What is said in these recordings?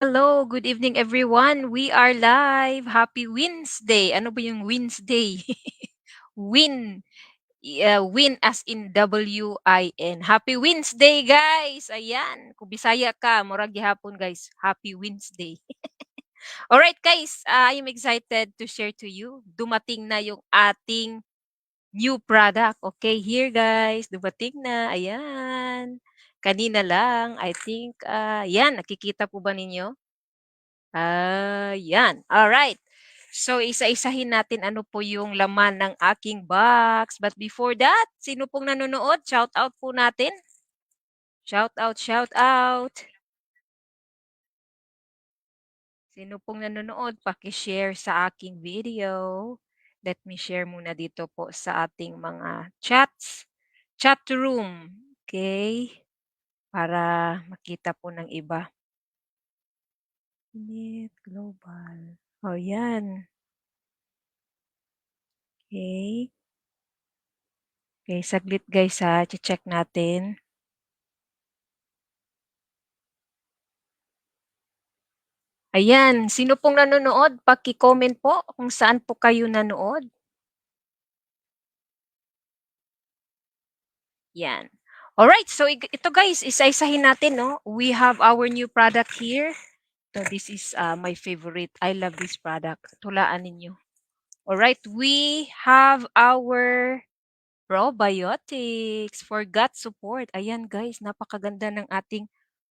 Hello, good evening everyone. We are live. Happy Wednesday. Ano ba yung Wednesday? Win. Win as in W-I-N. Happy Wednesday, guys. Ayan. Kung Bisaya ka, murag gihapon, guys. Happy Wednesday. All right, guys. I am excited to share to you. Dumating na yung ating new product. Okay, here, guys. Dumating na. Ayan. Kanina lang, I think, yan, nakikita po ba ninyo? Yan. Alright. So, isa-isahin natin ano po yung laman ng aking box. But before that, sino pong nanonood? Shout out po natin. Shout out, shout out. Sino pong nanonood? Paki-share sa aking video. Let me share muna dito po sa ating mga chats. Chat room. Okay? Para makita po ng iba. Net Global. Oh, yan. Okay. Okay, saglit guys ha, check natin. Ayan, sino pong nanonood? Paki-comment po kung saan po kayo nanood. Yan. Alright, so ito guys, isa-isahin natin, no? We have our new product here. So this is my favorite. I love this product. Tulaan ninyo. Alright, we have our probiotics for gut support. Ayan guys, napakaganda ng ating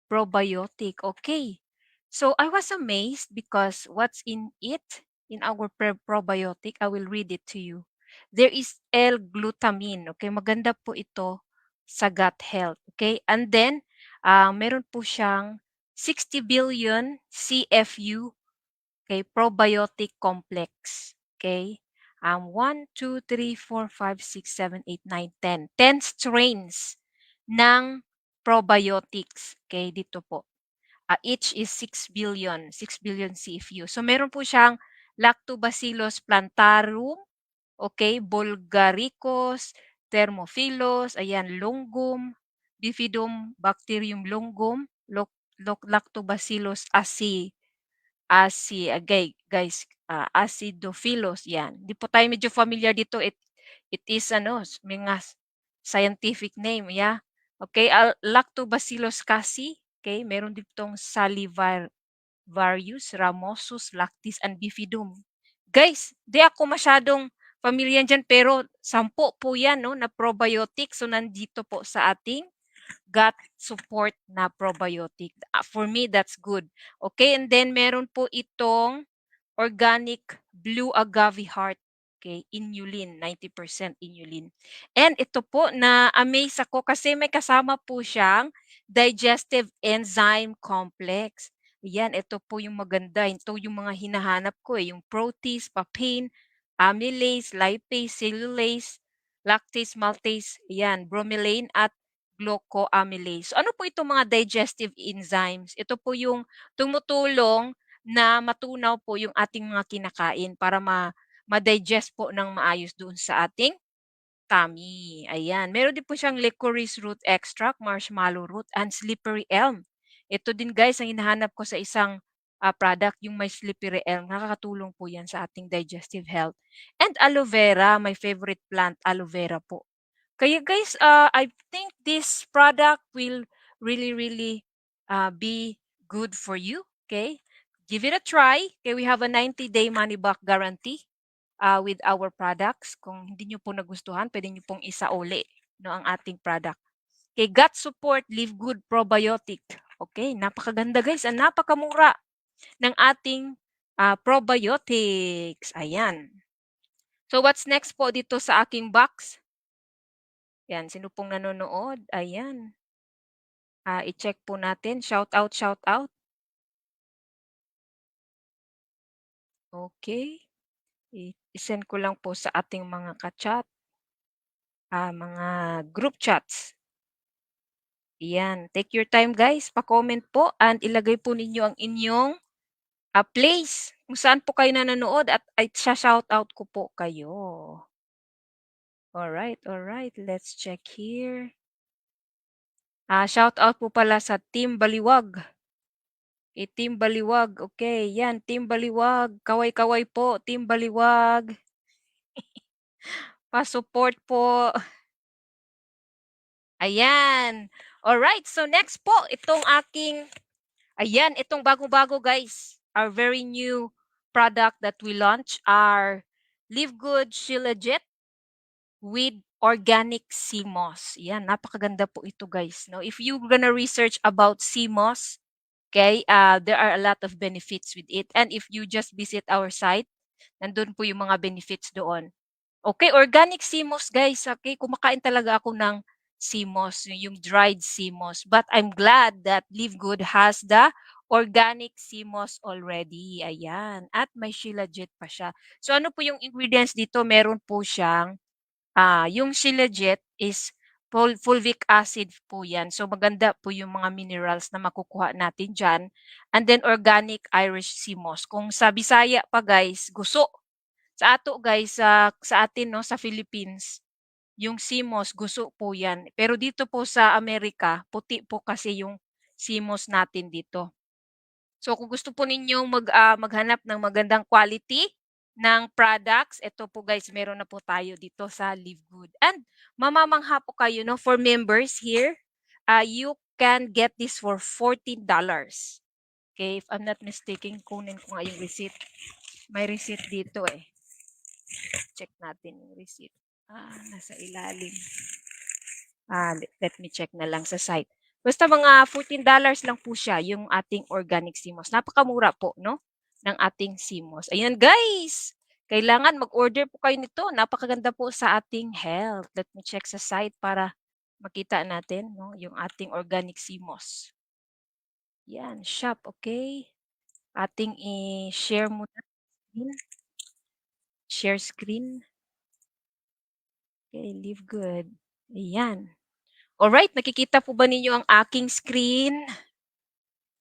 probiotic. Okay. So I was amazed because what's in it, in our probiotic, I will read it to you. There is L-glutamine. Okay, maganda po ito sa gut health. Okay, and then meron po siyang 60 billion CFU, okay, probiotic complex. Okay, 1, 2, 3, 4, 5, 6, 7, 8, 9, 10. 10 strains ng probiotics. Okay, dito po. Each is 6 billion CFU. So meron po siyang Lactobacillus plantarum, okay, Bulgaricus, Thermophilus, ayan, Longum, Bifidum Bacterium longum, Lactobacillus guys, Acidophilus, yan. Hindi po tayo medyo familiar dito. It is ano, mga scientific name, yeah. Okay, Lactobacillus casei, okay, meron ditong Salivarius, Ramosus, Lactis, and Bifidum. Guys, di ako masyadong familiar dyan, pero 10 po yan, no, na probiotic. So, nandito po sa ating gut support na probiotic. For me, that's good. Okay, and then meron po itong organic blue agave heart. Okay, inulin, 90% inulin. And ito po, na-amaze ako kasi may kasama po siyang digestive enzyme complex. Yan, ito po yung maganda. Ito yung mga hinahanap ko yung protease, papain, amylase, lipase, cellulase, lactase, maltase, yan, bromelain at glucoamylase. So, ano po itong mga digestive enzymes? Ito po yung tumutulong na matunaw po yung ating mga kinakain para ma-digest po ng maayos doon sa ating tummy. Ayan. Meron din po siyang licorice root extract, marshmallow root, and slippery elm. Ito din guys ang hinahanap ko sa isang product, yung may slippery elm. Nakakatulong po yan sa ating digestive health. And aloe vera, my favorite plant, aloe vera po. Kaya guys, I think this product will really be good for you. Okay? Give it a try. Okay, we have a 90-day money back guarantee with our products. Kung hindi nyo po nagustuhan, pwede nyo pong isauli, no, ang ating product. Okay, gut support, live good probiotic. Okay, napakaganda guys, ang napakamura ng ating probiotics. Ayan. So what's next po dito sa aking box? Yan, sino pong nanonood? Ayan. I-check po natin. Shout out, shout out. Okay. I-send ko lang po sa ating mga ka-chat, mga group chats. Yan. Take your time guys. Pa-comment po and ilagay po ninyo ang inyong place kung saan po kayo nanonood at shout out ko po kayo. Alright, alright. Let's check here. Shout out po pala sa Team Baliwag. Team Baliwag. Okay, yan, Team Baliwag. Kaway-kaway po, Team Baliwag. Pa-support po. Ayan. Alright, so next po, itong aking, ayan, itong bagong-bago guys. Our very new product that we launch are Live Good Shilajit with organic sea moss. Yan, napakaganda po ito guys. No? If you're gonna research about sea moss, okay, there are a lot of benefits with it. And if you just visit our site, nandun po yung mga benefits doon. Okay, organic sea moss guys. Okay, kumakain talaga ako ng sea moss, yung dried sea moss. But I'm glad that Live Good has the organic sea moss already. Ayan. At may shilajit pa siya. So ano po yung ingredients dito? Meron po siyang yung Shilajit is fulvic acid po yan. So maganda po yung mga minerals na makukuha natin dyan. And then organic Irish sea moss. Kung sa Bisaya pa guys, guso. Sa ato guys, sa atin no, sa Philippines, yung sea moss, guso po yan. Pero dito po sa Amerika, puti po kasi yung sea moss natin dito. So kung gusto po ninyong maghanap ng magandang quality ng products, ito po guys, meron na po tayo dito sa Live Good. And mamamangha po kayo no, for members here, you can get this for $14. Okay, if I'm not mistaken, kunin ko nga yung receipt. May receipt dito eh. Check natin yung receipt. Nasa ilalim. Let me check na lang sa site. Basta mga $14 lang po siya, yung ating organic sea moss. Napakamura po, no? Ng ating sea moss. Ayan, guys! Kailangan mag-order po kayo nito. Napakaganda po sa ating health. Let me check sa site para makita natin, no? Yung ating organic sea moss. Yan, shop, okay? Ating i-share muna. Share screen. Okay, Live Good. Ayan. Alright, nakikita po ba ninyo ang aking screen?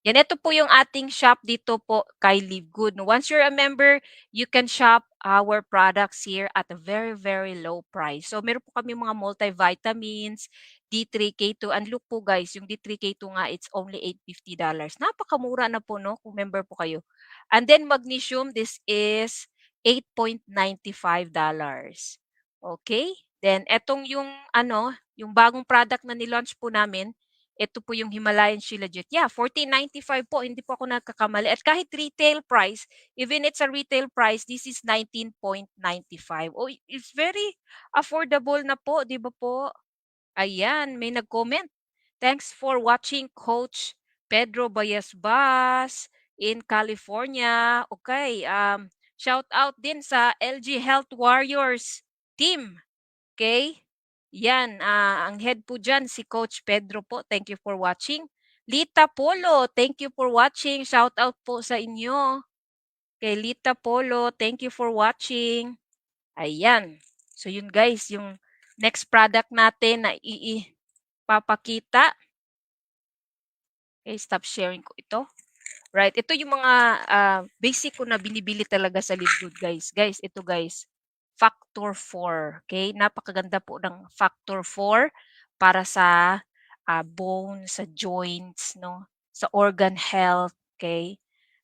Yan, ito po yung ating shop dito po kay Live Good. Once you're a member, you can shop our products here at a very, very low price. So, meron po kami mga multivitamins, D3K2. And look po guys, yung D3K2 nga, it's only $850. Napakamura na po, no? Kung member po kayo. And then magnesium, this is $8.95. Okay? Then, etong yung, yung bagong product na nilaunch po namin, ito po yung Himalayan Shilajit. Yeah, $14.95 po. Hindi po ako nagkakamali. At kahit retail price, even it's a retail price, this is $19.95. Oh, it's very affordable na po, di ba po? Ayan, may nag-comment. Thanks for watching Coach Pedro Bayasbas in California. Okay, shout out din sa LG Health Warriors team. Okay? Yan, ang head po dyan, si Coach Pedro po. Thank you for watching. Lita Polo, thank you for watching. Shout out po sa inyo. Kay Lita Polo, thank you for watching. Ayan. So yun guys, yung next product natin na ipapakita. Okay, stop sharing ko ito. Right, ito yung mga basic ko na binibili talaga sa Live Good guys. Guys, ito guys. Factor 4. Okay? Napakaganda po ng Factor 4 para sa bone, sa joints, no? Sa organ health, okay?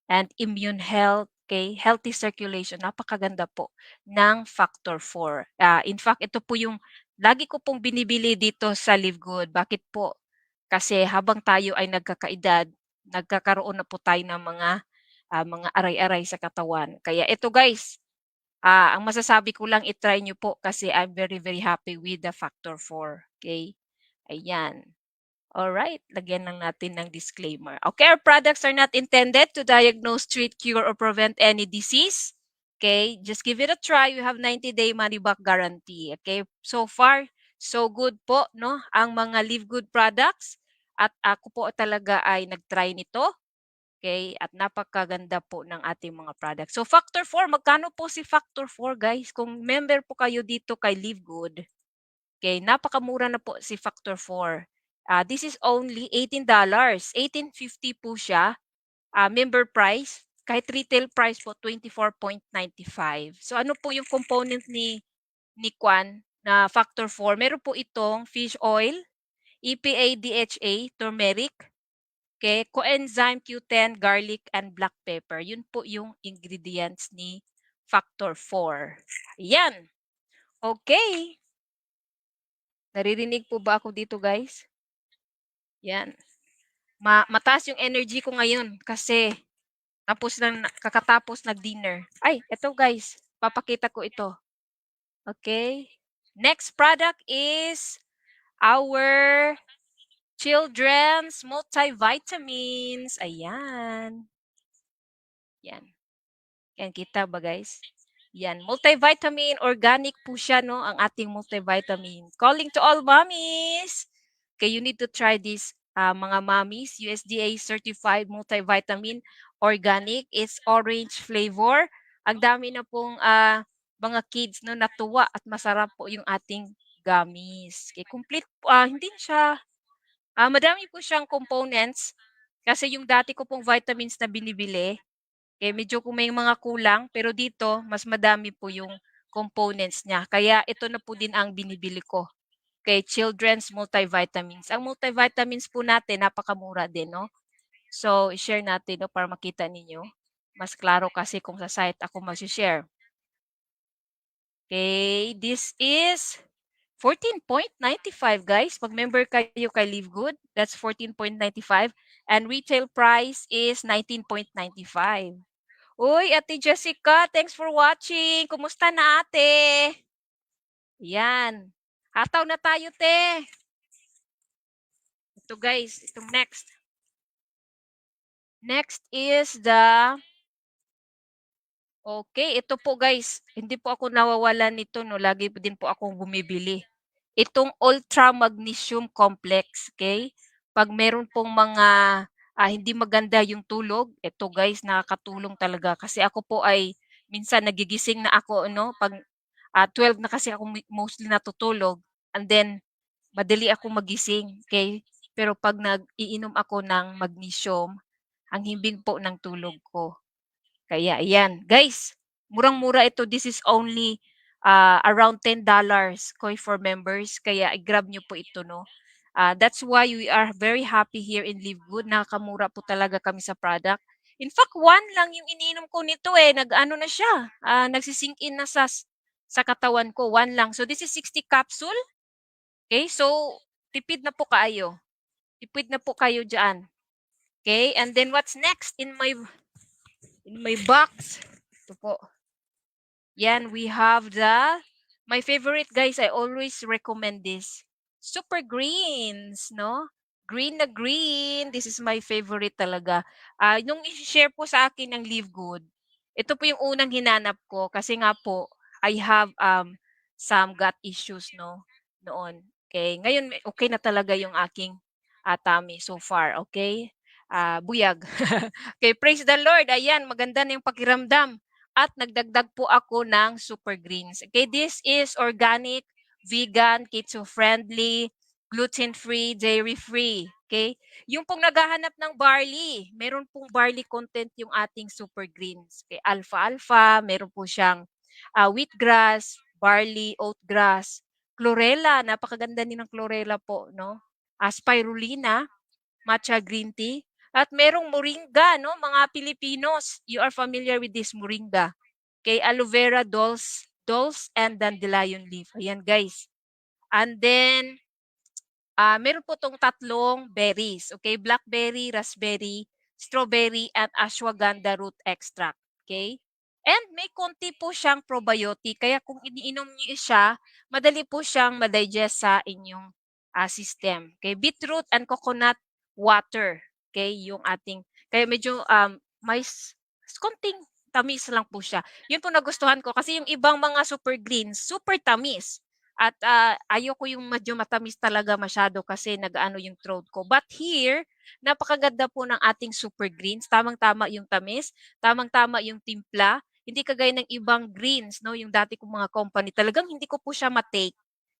And immune health, okay? Healthy circulation. Napakaganda po ng Factor 4. In fact, ito po yung lagi ko pong binibili dito sa Live Good. Bakit po? Kasi habang tayo ay nagkakaedad, nagkakaroon na po tayo ng mga aray-aray sa katawan. Kaya ito guys, ang masasabi ko lang i-try nyo po kasi I'm very, very happy with the Factor 4. Okay? Ayan. Alright, lagyan lang natin ng disclaimer. Okay, our products are not intended to diagnose, treat, cure, or prevent any disease. Okay, just give it a try. You have 90-day money-back guarantee. Okay, so far, so good po, no? Ang mga Live Good products. At ako po talaga ay nag-try nito. Okay, at napakaganda po ng ating mga products. So, Factor 4, magkano po si Factor 4, guys? Kung member po kayo dito kay Live Good, okay, napakamura na po si Factor 4. This is only $18. $18.50 po siya. Member price. Kahit retail price po, $24.95. So, ano po yung component ni Kwan na Factor 4? Meron po itong fish oil, EPA, DHA, turmeric, Okay, coenzyme Q10, garlic, and black pepper. Yun po yung ingredients ni Factor 4. Yan. Okay. Naririnig po ba ako dito, guys? Yan. Mataas yung energy ko ngayon kasi kakatapos nag-dinner. Ay, eto guys, papakita ko ito. Okay? Next product is our children's multivitamins. Ayan. Yan. Yan, kita ba guys? Yan, multivitamin, organic po siya, no? Ang ating multivitamin. Calling to all mommies! Okay, you need to try this, mga mommies. USDA certified multivitamin, organic. It's orange flavor. Ang dami na pong mga kids, no, natuwa at masarap po yung ating gummies. Okay, complete, hindi siya, madami po siyang components. Kasi yung dati ko pong vitamins na binibili, medyo kung may mga kulang, pero dito mas madami po yung components niya. Kaya ito na po din ang binibili ko. Okay, children's multivitamins. Ang multivitamins po natin, napakamura din, no? So, i-share natin, no, para makita ninyo. Mas klaro kasi kung sa site ako mag-share. Okay, this is 14.95 guys. Pag member kayo kay Live Good, that's 14.95 and retail price is 19.95. Uy, Ate Jessica, thanks for watching. Kumusta na ate? Yan. Hataw na tayo, te. Ito guys, itong next. Next is the okay, ito po guys, hindi po ako nawawalan nito, no. Lagi din po akong bumibili. Itong Ultra Magnesium Complex, okay? Pag meron pong mga hindi maganda yung tulog, ito guys, nakakatulong talaga. Kasi ako po ay minsan nagigising na ako, no? Pag 12 na kasi ako mostly natutulog. And then, madali ako magising, okay? Pero pag nag-iinom ako ng magnesium, ang himbing po ng tulog ko. Kaya ayan, guys, murang-mura ito. This is only around $10 koi for members. Kaya i-grab nyo po ito, no? That's why we are very happy here in Live Good. Nakakamura po talaga kami sa product. In fact, one lang yung iniinom ko nito eh. Nag-ano na siya. Nagsisink in na sa katawan ko. One lang. So this is 60 capsule. Okay, so tipid na po kayo. Tipid na po kayo dyan. Okay, and then what's next in my box? Ito po. Yan, we have my favorite guys, I always recommend this. Super greens, no? Green na green. This is my favorite talaga. Nung i-share po sa akin ng Live Good, ito po yung unang hinanap ko kasi nga po, I have some gut issues, no? Noon. Okay, ngayon okay na talaga yung aking tummy so far, okay? Buyag. Okay, praise the Lord. Ayan, maganda na yung pakiramdam. At nagdagdag po ako ng super greens. Okay, this is organic, vegan, keto-friendly, gluten-free, dairy-free. Okay? Yung pong naghahanap ng barley, meron pong barley content yung ating super greens. Okay, alpha-alpha, meron po siyang wheatgrass, barley, oatgrass, chlorella, napakaganda din ng chlorella po, no? Spirulina, matcha green tea, at merong moringa, no, mga Pilipinos. You are familiar with this moringa. Okay, aloe vera, dulse and dandelion leaf. Ayan, guys. And then, meron po tong tatlong berries. Okay, blackberry, raspberry, strawberry, and ashwagandha root extract. Okay? And may konti po siyang probiotic. Kaya kung iniinom niyo siya, madali po siyang ma-digest sa inyong system. Okay? Beetroot and coconut water. Okay? Yung ating, kaya medyo konting tamis lang po siya. Yun po nagustuhan ko kasi yung ibang mga super greens, super tamis. At ayoko yung medyo matamis talaga masyado kasi nag-ano yung throat ko. But here, napakaganda po ng ating super greens. Tamang-tama yung tamis, tamang-tama yung timpla. Hindi kagaya ng ibang greens, no? Yung dati kong mga company, talagang hindi ko po siya matake.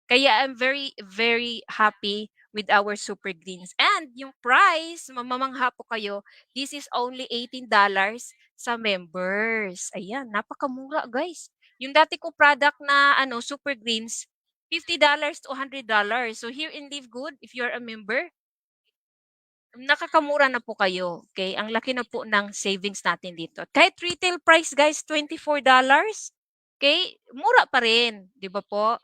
Kaya I'm very, very happy with our super greens. And yung price, mamamangha po kayo, this is only $18 sa members. Ayan, napakamura guys. Yung dati ko product na super greens, $50 to $100. So here in Live Good, if you're a member, nakakamura na po kayo, okay? Ang laki na po ng savings natin dito. Kahit retail price guys, $24, okay? Mura pa rin, 'di ba po?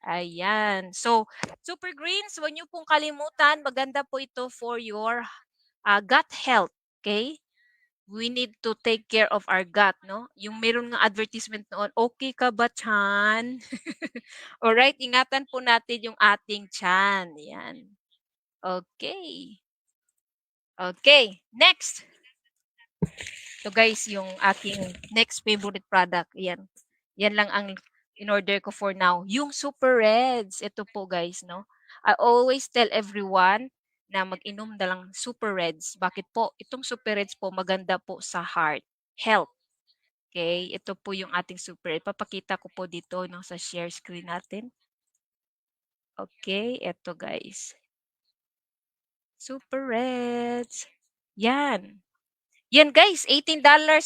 Ayan. So, super greens, huwag niyo pong kalimutan, maganda po ito for your gut health, okay? We need to take care of our gut, no? Yung meron ng advertisement noon, okay ka ba, tiyan? Alright, ingatan po natin yung ating tiyan. Yan. Okay. Okay, next. So guys, yung aking next favorite product, yan. Yan lang ang in-order ko for now. Yung Super Reds, ito po guys, no? I always tell everyone na mag-inom na lang Super Reds. Bakit po? Itong Super Reds po maganda po sa heart, health. Okay, ito po yung ating Super Red. Papakita ko po dito no, sa share screen natin. Okay, ito guys. Super Reds. Yan. Yan guys, $18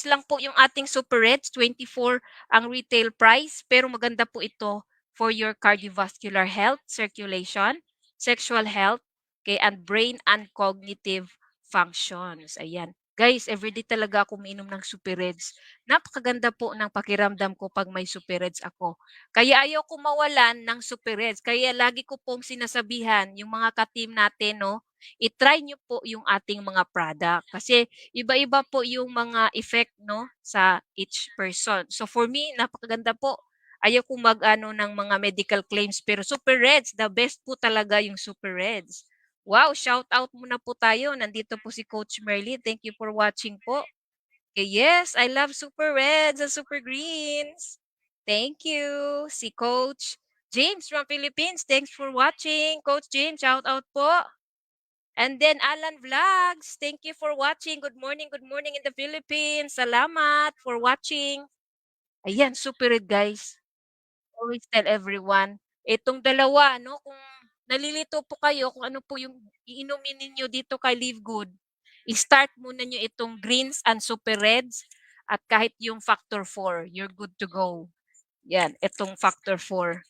lang po yung ating Super Reds, 24 ang retail price, pero maganda po ito for your cardiovascular health, circulation, sexual health, okay, and brain and cognitive functions. Ayan. Guys, everyday talaga ako umiinom ng Super Reds. Napakaganda po ng pakiramdam ko pag may Super Reds ako. Kaya ayaw ko mawalan ng Super Reds. Kaya lagi ko pong sinasabihan yung mga ka-team natin, no, i-try nyo po yung ating mga product. Kasi iba-iba po yung mga effect, no, sa each person. So for me, napakaganda po. Ayaw kong mag-ano ng mga medical claims, pero Super Reds, the best po talaga yung Super Reds. Wow, shout out muna po tayo. Nandito po si Coach Merly. Thank you for watching po. Okay, yes, I love Super Reds and Super Greens. Thank you. Si Coach James from Philippines. Thanks for watching. Coach James, shout out po. And then Alan Vlogs, thank you for watching. Good morning in the Philippines. Salamat for watching. Ayan, super red guys. Always tell everyone. Itong dalawa, no, kung nalilito po kayo kung ano po yung iinumin ninyo dito kay Live Good, i-start muna nyo itong greens and super reds at kahit yung factor 4, you're good to go. Yan, itong factor 4.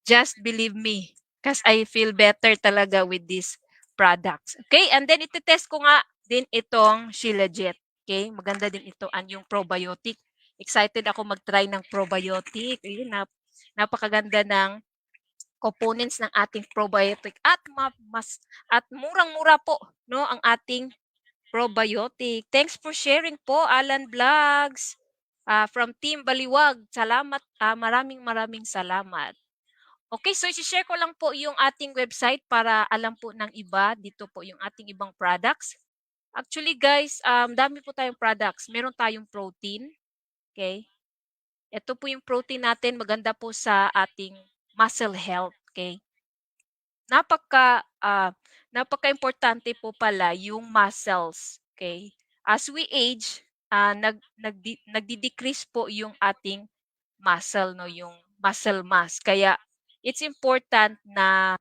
Just believe me, because I feel better talaga with these products. Okay, and then ite-test ko nga din itong Shilajit. Okay, maganda din ito ang yung probiotic. Excited ako mag-try ng probiotic. Ayun, napakaganda ng components ng ating probiotic at at murang-mura po, no, ang ating probiotic. Thanks for sharing po, Alan Vlogs. From Team Baliwag. Salamat, maraming salamat. Okay, so i-share ko lang po yung ating website para alam po ng iba. Dito po yung ating ibang products. Actually guys, dami po tayong products. Meron tayong protein. Okay. Ito po yung protein natin. Maganda po sa ating muscle health. Okay. Napaka-importante po pala yung muscles. Okay. As we age, nagdi-decrease po yung ating muscle, no, yung muscle mass. Kaya it's important na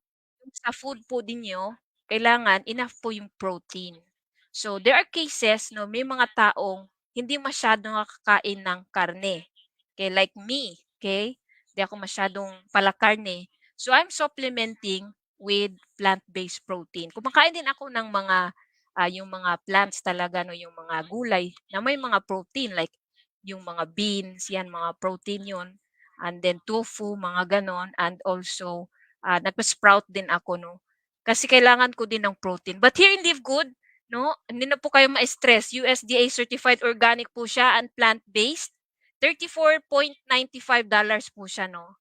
sa food po ninyo, kailangan enough po yung protein. So there are cases, no, may mga taong hindi masyadong nakakain ng karne. Okay, like me, okay? Hindi ako masyadong palakarne. So I'm supplementing with plant-based protein. Kumakain din ako ng mga yung mga plants talaga, no, yung mga gulay na may mga protein like yung mga beans, yan mga protein yun. And then tofu, mga ganon. And also nagpa-sprout din ako, no. Kasi kailangan ko din ng protein. But here in Live Good, no, hindi na po kayo ma-stress. USDA certified organic po siya and plant-based. $34.95 po siya, no.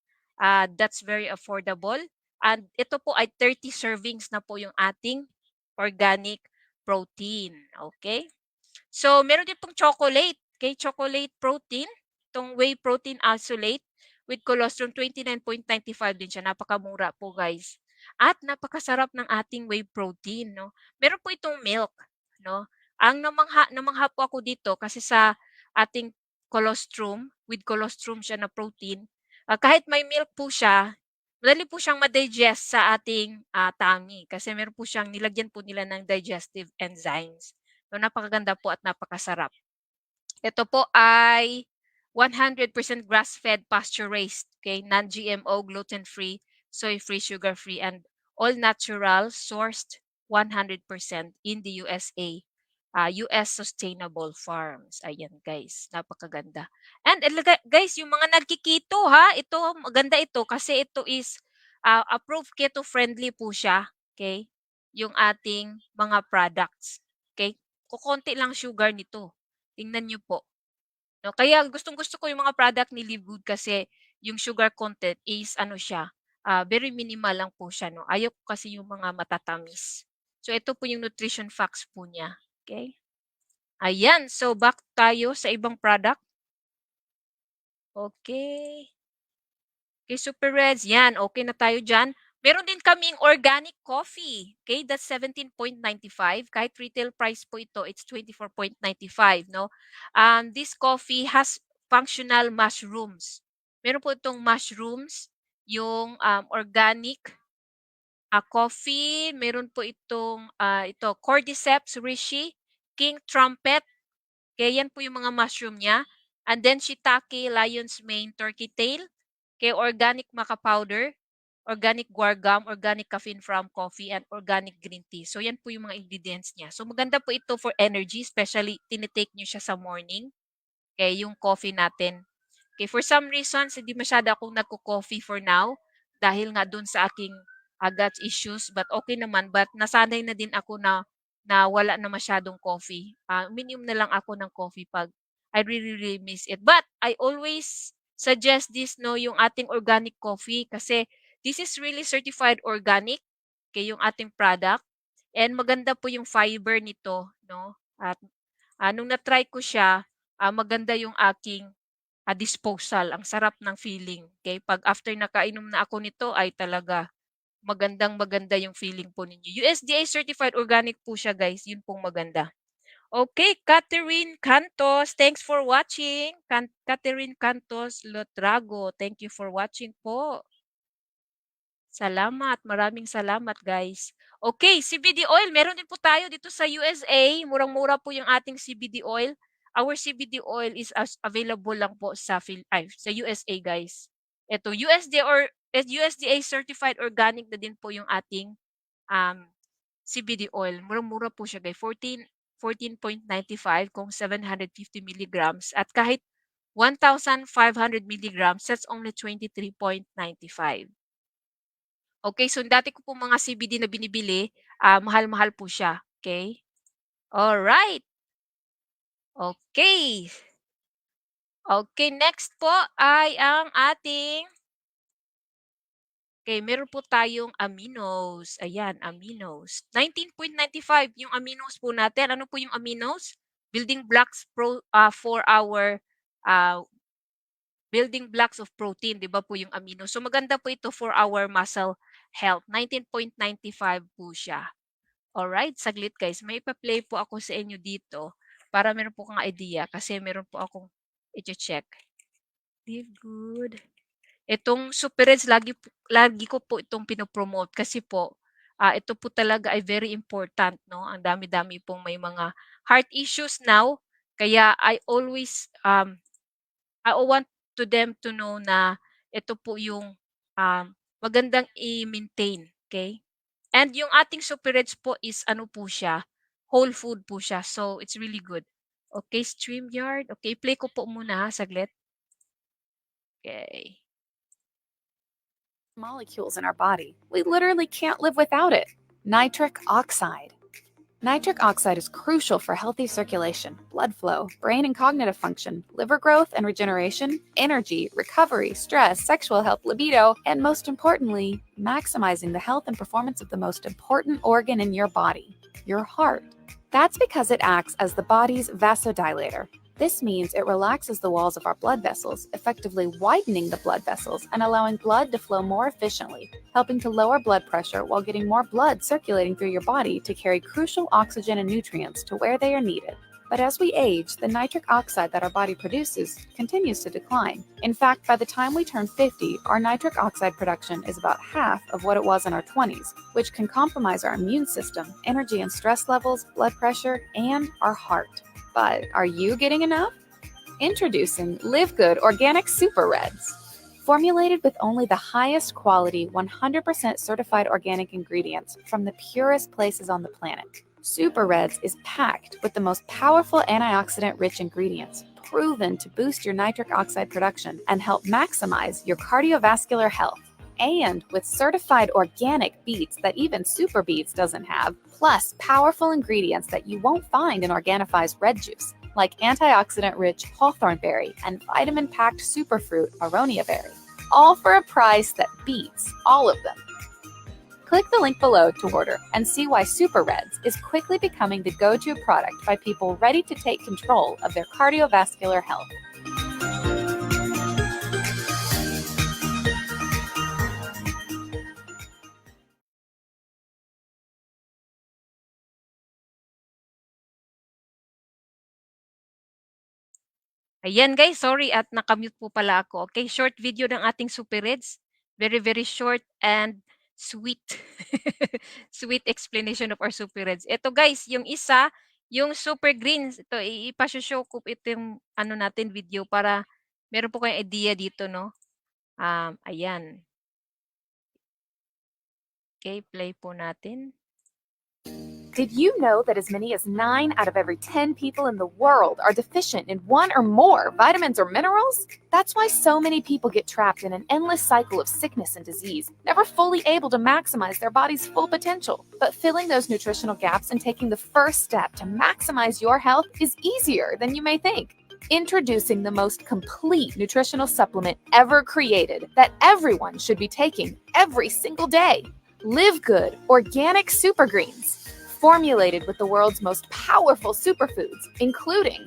That's very affordable. And ito po ay 30 servings na po yung ating organic protein. Okay? So, meron din pong chocolate. Okay, chocolate protein. Itong whey protein isolate with colostrum, 29.95 din siya. Napakamura po, guys. At napakasarap ng ating whey protein, no? Meron po itong milk, no? Ang namangha po ako dito kasi sa ating colostrum, with colostrum siya na protein, kahit may milk po siya, madali po siyang ma-digest sa ating tummy kasi meron po siyang nilagyan po nila ng digestive enzymes. So, napakaganda po at napakasarap. Ito po ay 100% grass-fed, pasture-raised, okay? Non-GMO, gluten-free, soy-free, sugar-free, and all natural sourced 100% in the USA. US Sustainable Farms. Ayan guys, napakaganda. And guys, yung mga nagkikito ha, ito maganda ito kasi ito is approved keto friendly po siya. Okay? Yung ating mga products. Okay? Kukonti lang sugar nito. Tingnan niyo po. No, kaya gustong-gusto ko yung mga product ni Live Good kasi yung sugar content is ano siya, very minimal lang po siya, no. Ayaw ko kasi yung mga matatamis. So ito po yung nutrition facts po niya. Okay? Ayan, so back tayo sa ibang product. Okay. Okay, Super Reds, yan, okay na tayo diyan. Meron din kaming organic coffee. Okay, that's 17.95. Kahit retail price po ito, it's 24.95, no? This coffee has functional mushrooms. Meron po itong mushrooms, yung organic coffee. Meron po itong ito, Cordyceps reishi, King Trumpet. Kaya yan po yung mga mushroom niya. And then shiitake, lion's mane, turkey tail. Kaya organic maca powder, organic guar gum, organic caffeine from coffee, and organic green tea. So yan po yung mga ingredients niya. So maganda po ito for energy, especially tinitake nyo siya sa morning. Kaya yung coffee natin. Okay, for some reasons, hindi masyado akong nagko-coffee for now dahil nga dun sa aking gut issues. But okay naman. But nasanay na din ako na wala na masyadong coffee. Minimum na lang ako ng coffee pag I really, really miss it. But I always suggest this, no, yung ating organic coffee kasi this is really certified organic, okay, yung ating product. And maganda po yung fiber nito, no? At nung na-try ko siya, maganda yung aking disposal. Ang sarap ng feeling. Okay? Pag after nakainom na ako nito ay talaga magandang-maganda yung feeling po ninyo. USDA certified organic po siya, guys. Yun pong maganda. Okay, Catherine Cantos, thanks for watching. Catherine Cantos Lotrago, thank you for watching po. Salamat, maraming salamat guys. Okay, CBD oil, meron din po tayo dito sa USA. Murang-mura po yung ating CBD oil. Our CBD oil is available lang po sa sa USA guys. Ito, USDA certified organic na din po yung ating CBD oil. Murang-mura po siya guys. 14.95 kung 750 milligrams. At kahit 1,500 milligrams, that's only 23.95. Okay, so dati ko po mga CBD na binibili, mahal-mahal po siya. Okay? Alright. Okay. Okay, next po ay ang ating meron po tayong aminos. Ayan, aminos. 19.95 yung aminos po natin. Ano po yung aminos? Building blocks for our building blocks of protein, 'di ba po yung amino. So maganda po ito for our muscle health. 19.95 po siya. Alright, saglit guys. May ipa-play po ako sa inyo dito para meron po kang idea kasi meron po akong i-check. Live good. Itong Super Reds, lagi ko po itong pinopromote kasi po, ito po talaga ay very important, no? Ang dami-dami pong may mga heart issues now. Kaya I always, I want to them to know na ito po yung magandang i-maintain. Okay? And yung ating Super Reds po is ano po siya, whole food po siya. So, it's really good. Okay, StreamYard. Okay, play ko po muna ha, saglit. Okay. Molecules in our body. We literally can't live without it. Nitric oxide. Nitric oxide is crucial for healthy circulation, blood flow, brain and cognitive function, liver growth and regeneration, energy, recovery, stress, sexual health, libido, and most importantly, maximizing the health and performance of the most important organ in your body, your heart. That's because it acts as the body's vasodilator. This means it relaxes the walls of our blood vessels, effectively widening the blood vessels and allowing blood to flow more efficiently, helping to lower blood pressure while getting more blood circulating through your body to carry crucial oxygen and nutrients to where they are needed. But as we age, the nitric oxide that our body produces continues to decline. In fact, by the time we turn 50, our nitric oxide production is about half of what it was in our 20s, which can compromise our immune system, energy and stress levels, blood pressure, and our heart. But are you getting enough? Introducing Live Good Organic Super Reds. Formulated with only the highest quality, 100% certified organic ingredients from the purest places on the planet, Super Reds is packed with the most powerful antioxidant-rich ingredients proven to boost your nitric oxide production and help maximize your cardiovascular health. And with certified organic beets that even Super Beets doesn't have, plus powerful ingredients that you won't find in Organifi's red juice, like antioxidant-rich hawthorn berry and vitamin-packed superfruit aronia berry, all for a price that beats all of them. Click the link below to order and see why Super Reds is quickly becoming the go-to product by people ready to take control of their cardiovascular health. Ayan guys, sorry at nakamute po pala ako. Okay, short video ng ating Super Reds. Very, very short and sweet. Sweet explanation of our Super Reds. Ito guys, yung isa, yung Super Greens. Ito, ipashow ko ito yung ano natin video para meron po kayong idea dito, no? Ayan. Okay, play po natin. Did you know that as many as 9 out of every 10 people in the world are deficient in one or more vitamins or minerals? That's why so many people get trapped in an endless cycle of sickness and disease, never fully able to maximize their body's full potential. But filling those nutritional gaps and taking the first step to maximize your health is easier than you may think. Introducing the most complete nutritional supplement ever created that everyone should be taking every single day. Live Good Organic Super Greens. Formulated with the world's most powerful superfoods, including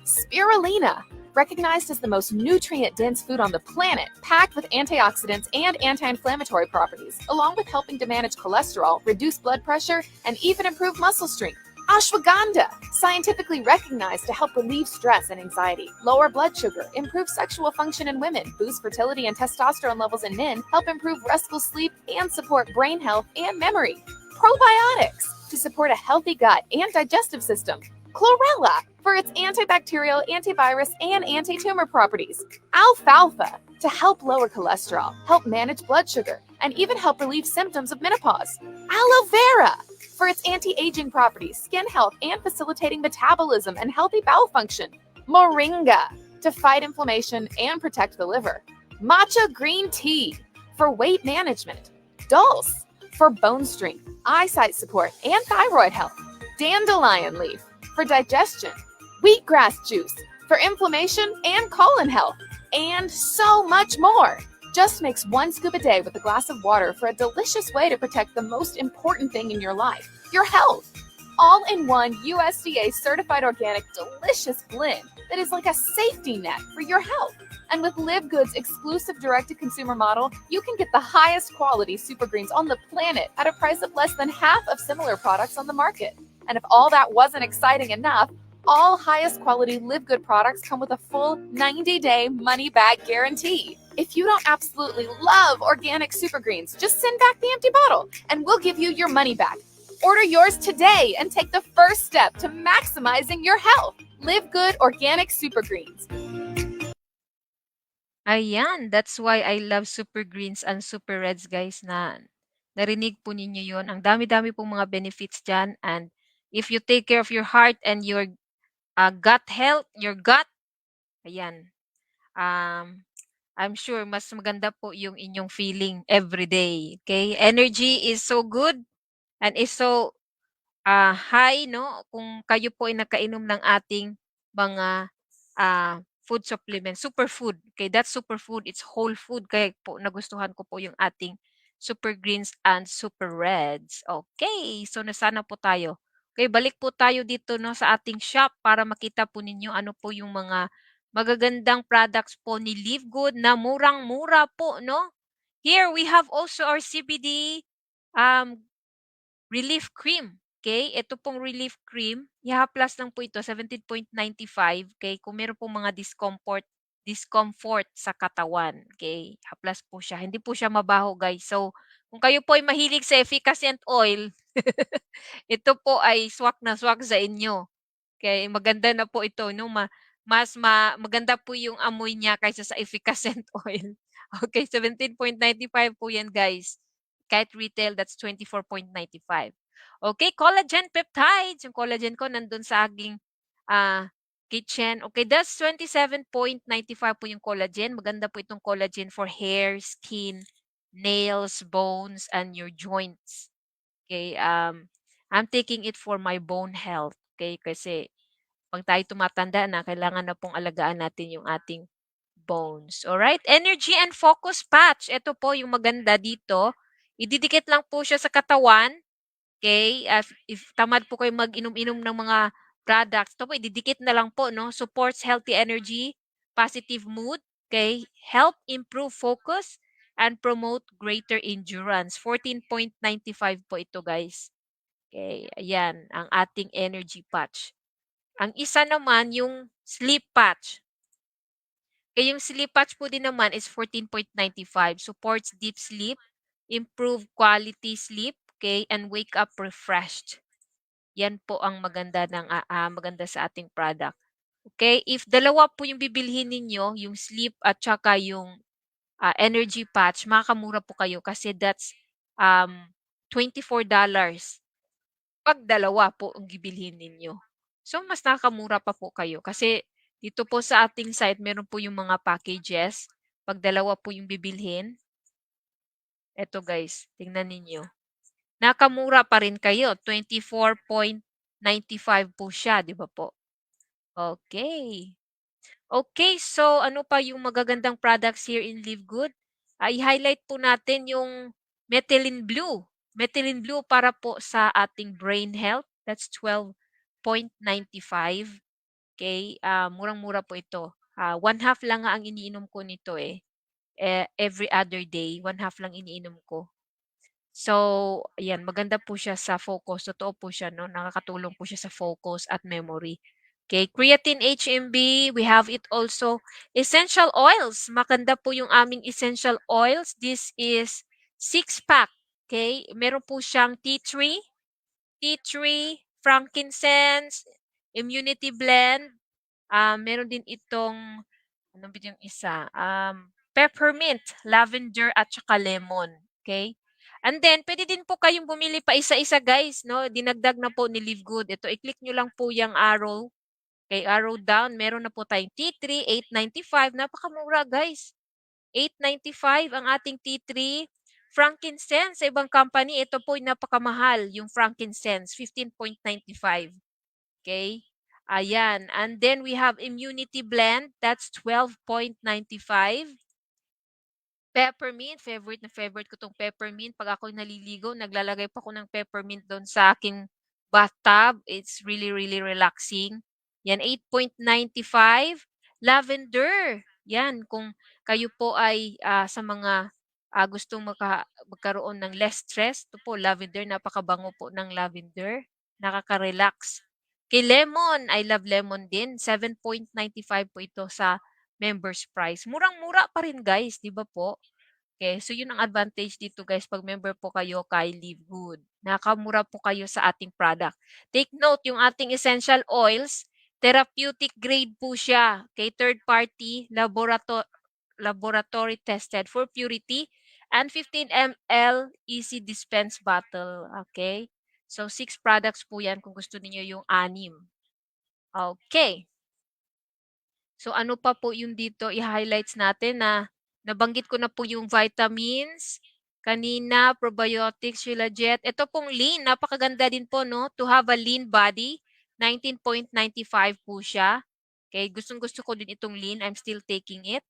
spirulina, recognized as the most nutrient-dense food on the planet, packed with antioxidants and anti-inflammatory properties, along with helping to manage cholesterol, reduce blood pressure, and even improve muscle strength. Ashwagandha, scientifically recognized to help relieve stress and anxiety, lower blood sugar, improve sexual function in women, boost fertility and testosterone levels in men, help improve restful sleep, and support brain health and memory. Probiotics, to support a healthy gut and digestive system. Chlorella, for its antibacterial, antivirus, and anti-tumor properties. Alfalfa, to help lower cholesterol, help manage blood sugar, and even help relieve symptoms of menopause. Aloe vera, for its anti-aging properties, skin health, and facilitating metabolism and healthy bowel function. Moringa, to fight inflammation and protect the liver. Matcha green tea, for weight management. Dulse, for bone strength, eyesight support, and thyroid health. Dandelion leaf, for digestion. Wheatgrass juice, for inflammation and colon health. And so much more. Just mix 1 scoop a day with a glass of water for a delicious way to protect the most important thing in your life, your health. All in one USDA certified organic delicious blend that is like a safety net for your health. And with Live Good's exclusive direct-to-consumer model, you can get the highest quality super greens on the planet at a price of less than half of similar products on the market. And if all that wasn't exciting enough, all highest quality Live Good products come with a full 90-day money-back guarantee. If you don't absolutely love organic super greens, just send back the empty bottle and we'll give you your money back. Order yours today and take the first step to maximizing your health. Live Good Organic Super Greens. Ayan, that's why I love Super Greens and Super Reds guys na narinig po ninyo yon. Ang dami-dami pong mga benefits dyan. And if you take care of your heart and your gut health, your gut, ayan, I'm sure mas maganda po yung inyong feeling every day. Okay? Energy is so good and is so high, no? Kung kayo po ay nakainom ng ating mga food supplement, superfood. Okay, that's superfood. It's whole food. Kaya po nagustuhan ko po yung ating Super Greens and Super Reds. Okay, so nasana po tayo. Okay, balik po tayo dito no sa ating shop para makita po ninyo ano po yung mga magagandang products po ni Live Good na murang-mura po, no? Here we have also our CBD relief cream. Okay, ito pong relief cream, ihaplas lang po ito, 17.95. Okay, kung meron pong mga discomfort sa katawan. Okay, haplas po siya. Hindi po siya mabaho, guys. So, kung kayo po ay mahilig sa efficacent oil, ito po ay swak na swak sa inyo. Okay, maganda na po ito, no? Maganda po yung amoy niya kaysa sa efficacent oil. Okay, 17.95 po yan, guys. Kahit retail, that's 24.95. Okay, collagen peptides. Yung collagen ko nandun sa aking kitchen. Okay, that's 27.95 po yung collagen. Maganda po itong collagen for hair, skin, nails, bones, and your joints. Okay, I'm taking it for my bone health. Okay, kasi pag tayo tumatanda na, kailangan na pong alagaan natin yung ating bones. Alright? Energy and focus patch. Ito po yung maganda dito. Ididikit lang po siya sa katawan. Okay? If tamad po kayo mag-inom-inom ng mga products, ito po, ididikit na lang po, no? Supports healthy energy, positive mood, okay? Help improve focus, and promote greater endurance. 14.95 po ito, guys. Okay, ayan, ang ating energy patch. Ang isa naman, yung sleep patch. Okay, yung sleep patch po din naman is 14.95. Supports deep sleep, improve quality sleep, okay, and wake up refreshed. Yan po ang maganda sa ating product. Okay, if dalawa po yung bibilhin ninyo, yung sleep at saka yung energy patch, makakamura po kayo kasi that's $24 pag dalawa po ang bibilhin ninyo. So, mas nakakamura pa po kayo kasi dito po sa ating site, meron po yung mga packages. Pag dalawa po yung bibilhin, eto guys, tingnan ninyo. Nakamura pa rin kayo. 24.95 po siya, di ba po? Okay. Okay, so ano pa yung magagandang products here in Live Good? I-highlight po natin yung Methylene Blue. Methylene Blue para po sa ating brain health. That's 12.95. Okay, murang-mura po ito. One half lang nga ang iniinom ko nito eh. Every other day, one half lang iniinom ko. So, ayan, maganda po siya sa focus. Totoo po siya, no? Nakakatulong po siya sa focus at memory. Okay, creatine HMB, we have it also. Essential oils, maganda po yung aming essential oils. This is 6-pack. Okay, meron po siyang tea tree, frankincense, immunity blend. Meron din itong, ano ba yung isa? Peppermint, lavender, at saka lemon. Okay? And then, pwede din po kayong bumili pa isa-isa, guys. No? Dinagdag na po ni Live Good. Ito, i-click nyo lang po yung arrow. Okay, arrow down. Meron na po tayong tea tree, 8.95. Napakamura, guys. 8.95 ang ating tea tree. Frankincense, sa ibang company, ito po yung napakamahal. Yung frankincense, 15.95. Okay? Ayan. And then we have immunity blend. That's 12.95. Peppermint. Favorite na favorite ko tong peppermint. Pag ako'y naliligo, naglalagay pa ako ng peppermint doon sa aking bathtub. It's really, really relaxing. Yan, 8.95. Lavender. Yan, kung kayo po ay sa mga gustong magkaroon ng less stress, ito po, lavender. Napakabango po ng lavender. Nakaka-relax. Kay lemon, I love lemon din. 7.95 po ito sa members price. Murang-mura pa rin guys, 'di ba po? Okay, so yun ang advantage dito guys pag member po kayo kay Live Good. Nakamura po kayo sa ating product. Take note, yung ating essential oils, therapeutic grade po siya. Okay, third party, laboratory tested for purity, and 15 ml easy dispense bottle. Okay? So 6 products po 'yan kung gusto niyo yung 6. Okay. So ano pa po yung dito i-highlights natin na nabanggit ko na po yung vitamins kanina, probiotics, Shilajit. Ito pong lean, napakaganda din po, no? To have a lean body, 19.95 po siya. Okay, gustong-gusto ko din itong lean. I'm still taking it.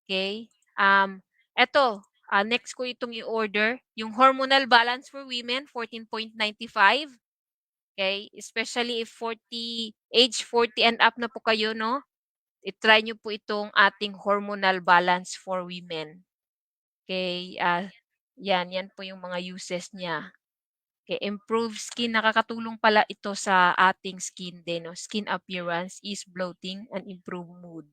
Okay? Eto, next ko itong i-order. Yung hormonal balance for women, 14.95. Okay? Especially if age 40 and up na po kayo, no? I-try nyo po itong ating hormonal balance for women. Okay, yan po yung mga uses niya. Okay, improve skin. Nakakatulong pala ito sa ating skin din. No? Skin appearance, ease bloating, and improve mood.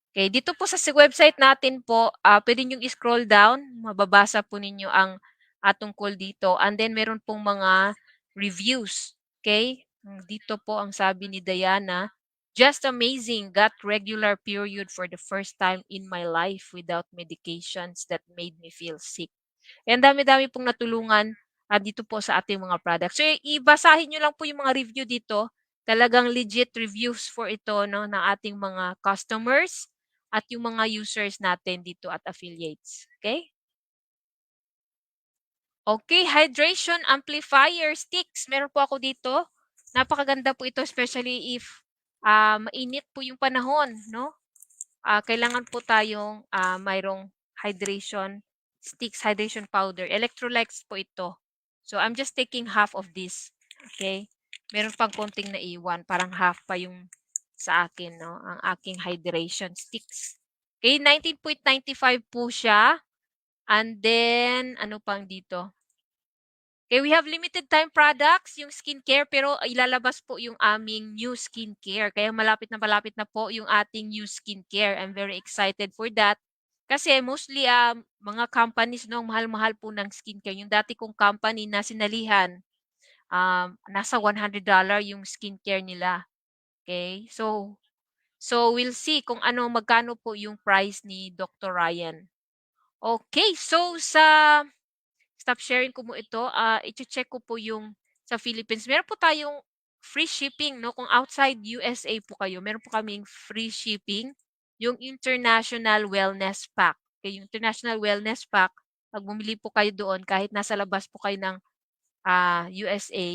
Okay, dito po sa website natin po, pwede nyo i-scroll down. Mababasa po ninyo ang tungkol dito. And then, meron pong mga reviews. Okay, dito po ang sabi ni Diana. Just amazing. Got regular period for the first time in my life without medications that made me feel sick. And dami-dami pong natulungan dito po sa ating mga products. So, ibasahin nyo lang po yung mga review dito. Talagang legit reviews for ito no, ng ating mga customers at yung mga users natin dito at affiliates. Okay? Okay, hydration amplifier sticks. Meron po ako dito. Napakaganda po ito, especially if mainit po yung panahon, no? Kailangan po tayong mayroong hydration sticks, hydration powder. Electrolytes po ito. So, I'm just taking half of this. Okay? Meron pang konting naiwan. Parang half pa yung sa akin, no? Ang aking hydration sticks. Okay, 19.95 po siya. And then, ano pang dito? Okay, we have limited time products, yung skincare, pero ilalabas po yung aming new skincare. Kaya malapit na po yung ating new skincare. I'm very excited for that. Kasi mostly mga companies, no, mahal-mahal po ng skincare. Yung dati kong company na sinalihan, nasa $100 yung skincare nila. Okay? So we'll see kung magkano po yung price ni Dr. Ryan. Okay, so stop sharing ko mo ito. I-check ko po yung sa Philippines. Meron po tayong free shipping, no? Kung outside USA po kayo, meron po kaming free shipping. Yung International Wellness Pack. Okay, yung International Wellness Pack, pag bumili po kayo doon, kahit nasa labas po kayo ng USA,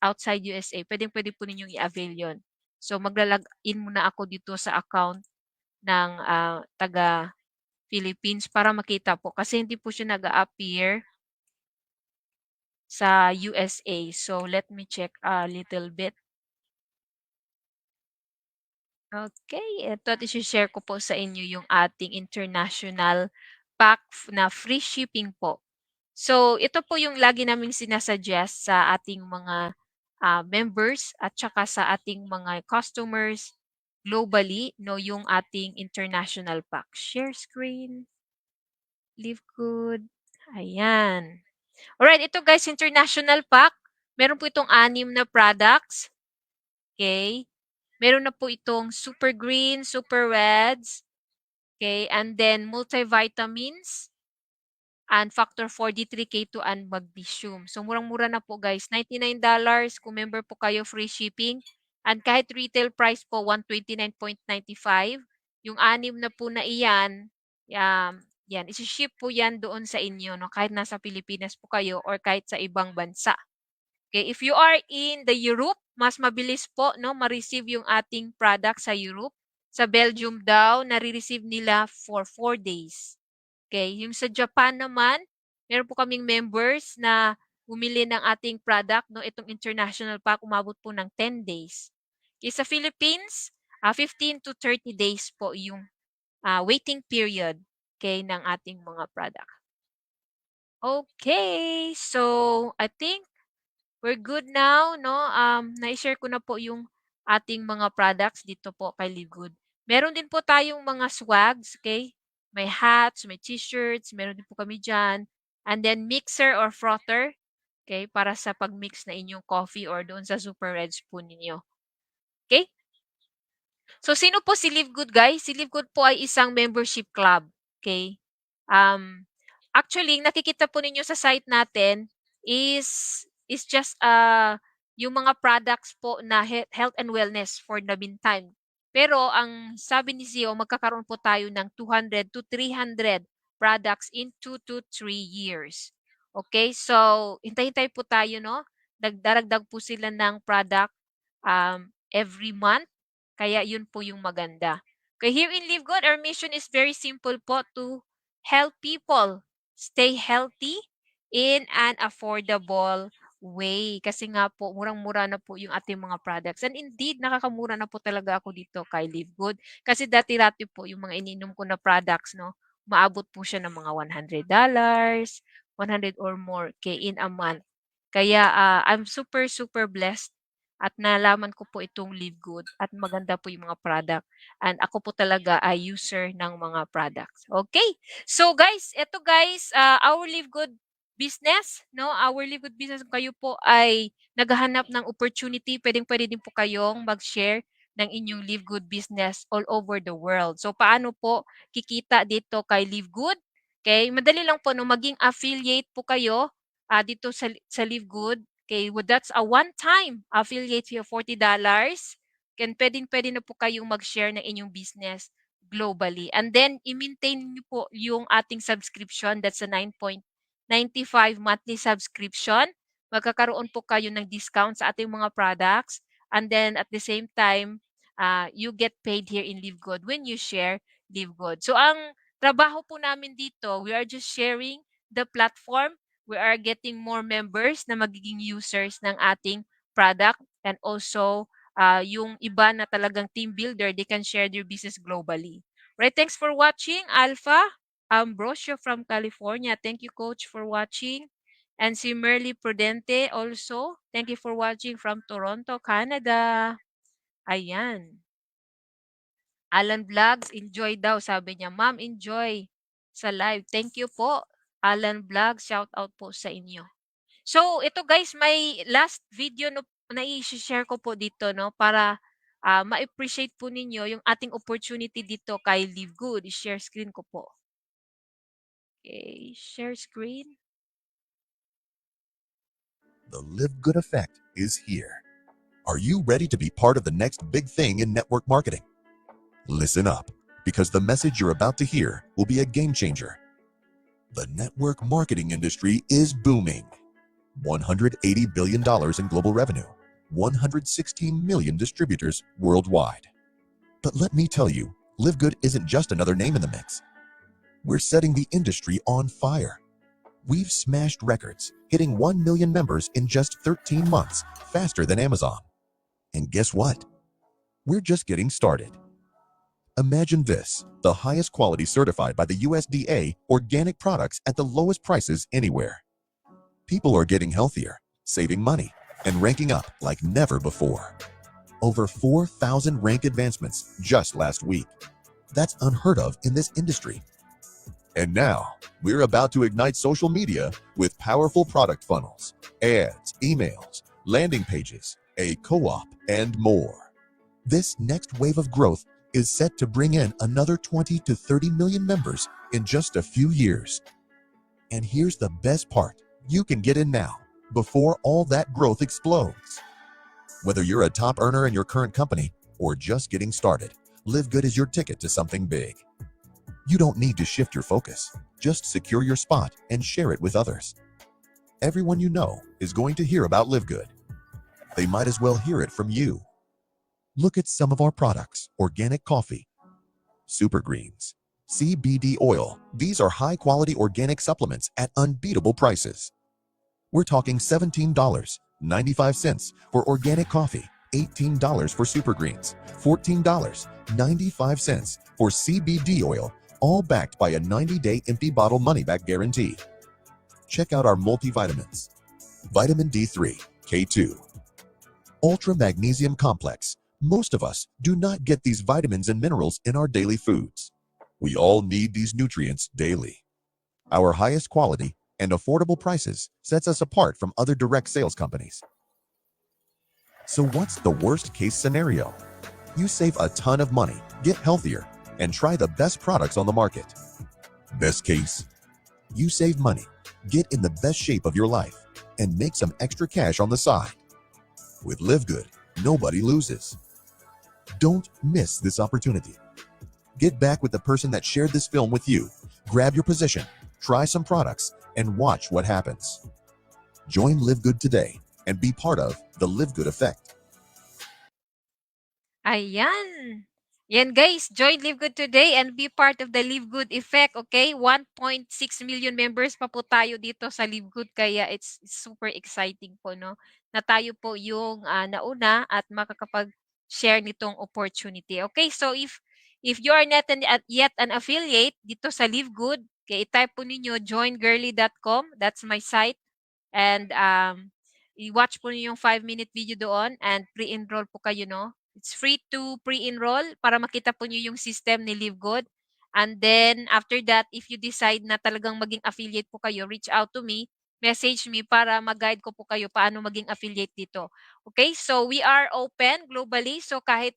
outside USA, pwedeng-pwede po ninyong i-avail yon. So, maglalag-in muna ako dito sa account ng taga Philippines para makita po. Kasi hindi po siya nag-a-appear sa USA. So, let me check a little bit. Okay, ito at isi-share ko po sa inyo yung ating international pack na free shipping po. So, ito po yung lagi naming sinasuggest sa ating mga members at saka sa ating mga customers globally, no, yung ating international pack. Share screen, live good. Ayan. Alright, ito guys, international pack. Meron po itong 6 na products. Okay? Meron na po itong super green, super reds. Okay? And then multivitamins and factor 4, D3K2 and magnesium. So murang-mura na po guys. $99 kung member po kayo, free shipping. And kahit retail price po, $129.95. Yung 6 na po na iyan, yan, isi-ship po yan doon sa inyo, no? Kahit nasa Pilipinas po kayo or kahit sa ibang bansa. Okay, if you are in the Europe, mas mabilis po, no, ma-receive yung ating product sa Europe. Sa Belgium daw, nare-receive nila for 4 days. Okay, yung sa Japan naman, meron po kaming members na bumili ng ating product, no, itong international pack, umabot po ng 10 days. Okay, sa Philippines, 15 to 30 days po yung waiting period, okay, ng ating mga product. Okay, so I think we're good now, no? Na-share ko na po yung ating mga products dito po kay Live Good. Meron din po tayong mga swags, okay? May hats, may t-shirts, meron din po kami dyan. And then mixer or frother, okay? Para sa pag-mix na inyong coffee or doon sa super red spoon ninyo. Okay? So, sino po si Live Good, guys? Si Live Good po ay isang membership club. Okay? Actually, nakikita po ninyo sa site natin is just yung mga products po na health and wellness for the meantime. Pero ang sabi ni CEO, magkakaroon po tayo ng 200 to 300 products in 2 to 3 years. Okay? So, hintay-hintay po tayo, no? Nagdaragdag po sila ng product every month. Kaya yun po yung maganda. Okay, here in Live Good, our mission is very simple po, to help people stay healthy in an affordable way. Kasi nga po, murang-mura na po yung ating mga products. And indeed, nakakamura na po talaga ako dito kay Live Good. Kasi dati-dati po yung mga ininom ko na products, no, maabot po siya ng mga $100, 100 or more in a month. Kaya I'm super, super blessed at nalaman ko po itong Live Good at maganda po yung mga product. And ako po talaga ay user ng mga products. Okay? So guys, eto guys, our Live Good business, no? Our Live Good business, kayo po ay naghahanap ng opportunity, pwedeng-pwede din po kayong mag-share ng inyong Live Good business all over the world. So paano po kikita dito kay Live Good? Okay, madali lang po no, maging affiliate po kayo dito sa Live Good. Okay, well, that's a one-time affiliate fee of $40. Can pwedeng-pwede na po kayong mag-share ng inyong business globally. And then, i-maintain niyo po yung ating subscription. That's a 9.95 monthly subscription. Magkakaroon po kayo ng discount sa ating mga products. And then, at the same time, you get paid here in Live Good when you share Live Good. So, ang trabaho po namin dito, we are just sharing the platform. We are getting more members na magiging users ng ating product, and also yung iba na talagang team builder, they can share their business globally. Right, thanks for watching. Alpha Ambrosio from California. Thank you, Coach, for watching. And si Merly Prudente also. Thank you for watching from Toronto, Canada. Ayan. Alan Vlogs, enjoy daw, sabi niya. Ma'am, enjoy sa live. Thank you po. Alan Vlogs, shout out po sa inyo. So, ito guys, may last video na i-share ko po dito, no, para ma-appreciate po ninyo yung ating opportunity dito kay Live Good. I-share screen ko po. Okay, share screen. The Live Good effect is here. Are you ready to be part of the next big thing in network marketing? Listen up, because the message you're about to hear will be a game changer. The network marketing industry is booming. $180 billion in global revenue, 116 million distributors worldwide. But let me tell you, Live Good isn't just another name in the mix. We're setting the industry on fire. We've smashed records, hitting 1 million members in just 13 months, faster than Amazon. And guess what? We're just getting started. Imagine this, the highest quality certified by the USDA organic products at the lowest prices anywhere. People are getting healthier, saving money, and ranking up like never before. Over 4,000 rank advancements just last week. That's unheard of in this industry. And now, we're about to ignite social media with powerful product funnels, ads, emails, landing pages, a co-op, and more. This next wave of growth is set to bring in another 20 to 30 million members in just a few years. And here's the best part. You can get in now, before all that growth explodes. Whether you're a top earner in your current company or just getting started, Live Good is your ticket to something big. You don't need to shift your focus. Just secure your spot and share it with others. Everyone you know is going to hear about Live Good. They might as well hear it from you. Look at some of our products: organic coffee, super greens, CBD oil. These are high-quality organic supplements at unbeatable prices. We're talking $17.95 for organic coffee, $18 for super greens, $14.95 for CBD oil, all backed by a 90-day empty bottle money-back guarantee. Check out our multivitamins: vitamin D3, K2, Ultra Magnesium Complex. Most of us do not get these vitamins and minerals in our daily foods. We all need these nutrients daily. Our highest quality and affordable prices sets us apart from other direct sales companies. So what's the worst case scenario? You save a ton of money, get healthier, and try the best products on the market. Best case, you save money, get in the best shape of your life, and make some extra cash on the side. With Live Good, nobody loses. Don't miss this opportunity. Get back with the person that shared this film with you. Grab your position, try some products, and watch what happens. Join Live Good today and be part of the Live Good effect. Ayan. Yan guys, join Live Good today and be part of the Live Good effect, okay? 1.6 million members pa po tayo dito sa Live Good, kaya it's super exciting po, no? Na tayo po yung nauna at makakapag-share nitong opportunity. Okay, so if you are not yet an affiliate dito sa Live Good, okay, i-type po ninyo joingirly.com, that's my site, and i-watch po niyo yung 5-minute video doon and pre-enroll po kayo, no? It's free to pre-enroll para makita po niyo yung system ni Live Good. And then, after that, if you decide na talagang maging affiliate po kayo, reach out to me, message me para mag-guide ko po kayo paano maging affiliate dito. Okay? So, we are open globally. So, kahit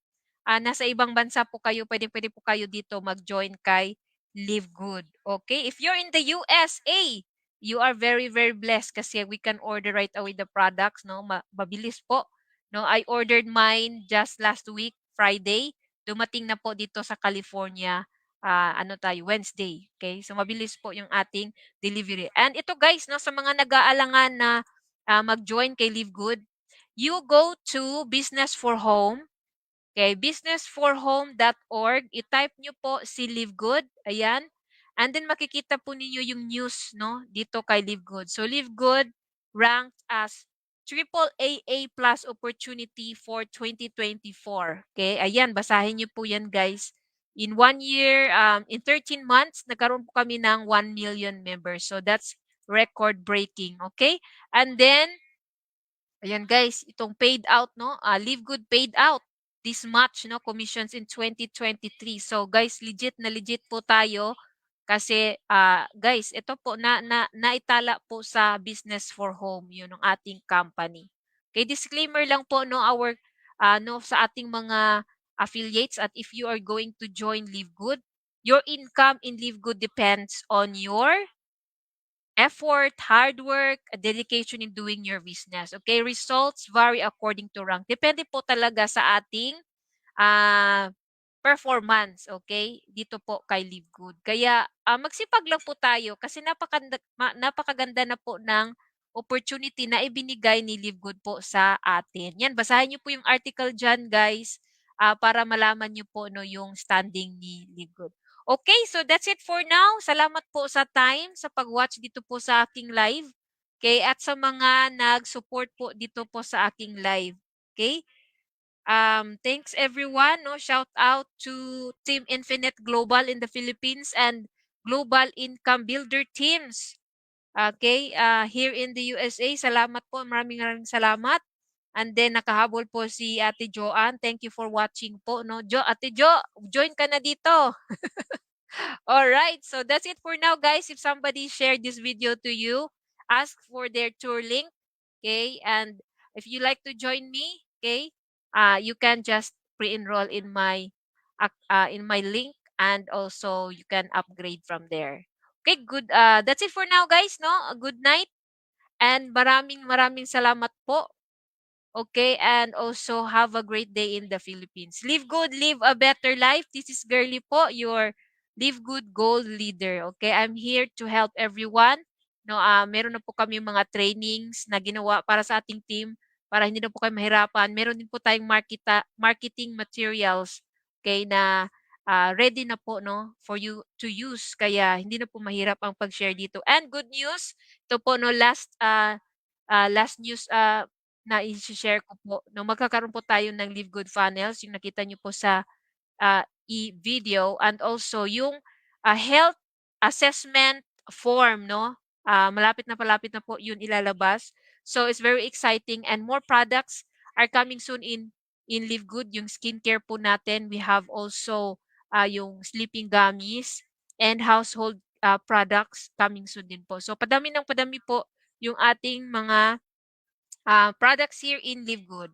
nasa ibang bansa po kayo, pwede po kayo dito mag-join kay Live Good. Okay? If you're in the USA, you are very, very blessed kasi we can order right away the products, no? Mabilis po. No, I ordered mine just last week, Friday. Dumating na po dito sa California, Wednesday. Okay? So mabilis po yung ating delivery. And ito guys, no, sa mga nag-aalangan na mag-join kay Live Good, you go to Business for Home. Okay, businessforhome.org. I-type nyo po si Live Good. Ayan. And then makikita po ninyo yung news, no, dito kay Live Good. So Live Good ranked as triple AA plus opportunity for 2024. Okay, ayan, basahin nyo po yan guys. In 1 year, in 13 months, nagkaroon po kami ng 1 million members. So that's record breaking. Okay, and then ayan guys, itong paid out, no? Live Good paid out this much, no? Commissions in 2023. So guys, legit na legit po tayo kasi guys, ito po naitala po sa Business for Home, yun ang ating company. Okay, disclaimer lang po no sa ating mga affiliates at if you are going to join Live Good, your income in Live Good depends on your effort, hard work, dedication in doing your business. Okay, results vary according to rank. Depende po talaga sa ating performance, okay? Dito po kay Live Good. Kaya magsipag lang po tayo kasi napakaganda na po ng opportunity na ibinigay ni Live Good po sa atin. Yan, basahin niyo po yung article dyan, guys, para malaman niyo po no, yung standing ni Live Good. Okay, so that's it for now. Salamat po sa time, sa pag-watch dito po sa aking live. Okay, at sa mga nag-support po dito po sa aking live. Okay? Thanks everyone. No, shout out to Team Infinite Global in the Philippines and Global Income Builder teams. Okay, here in the USA, salamat po. Maraming salamat. And then nakahabol po si Ate Joanne. Thank you for watching po. No, Ate Jo, join ka na dito. All right, so that's it for now, guys. If somebody shared this video to you, ask for their tour link, okay? And if you like to join me, okay, you can just pre-enroll in my link, and also you can upgrade from there. Okay, good. That's it for now, guys. No, good night, and maraming salamat po. Okay, and also have a great day in the Philippines. Live good, live a better life. This is Girly po, your Live Good Gold leader. Okay, I'm here to help everyone. No, meron na po kami mga trainings na ginawa para sa ating team para hindi na po kayo mahirapan. Meron din po tayong marketing materials, okay, na ready na po no for you to use. Kaya hindi na po mahirap ang pag-share dito. And good news, ito po no last news na i-share ko po, no, magkakaroon po tayo ng Live Good Funnels, yung nakita niyo po sa video, and also yung health assessment form, no? Malapit na po yun ilalabas. So it's very exciting and more products are coming soon in Live Good, yung skincare po natin. We have also yung sleeping gummies and household products coming soon din po. So padami po yung ating mga products here in Live Good.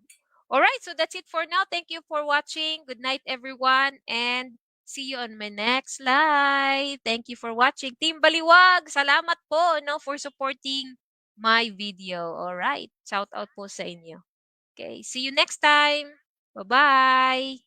All right, so that's it for now. Thank you for watching. Good night, everyone, and see you on my next live. Thank you for watching. Team Baliwag, salamat po no, for supporting my video. All right, shout out po sa inyo. Okay, see you next time. Bye-bye.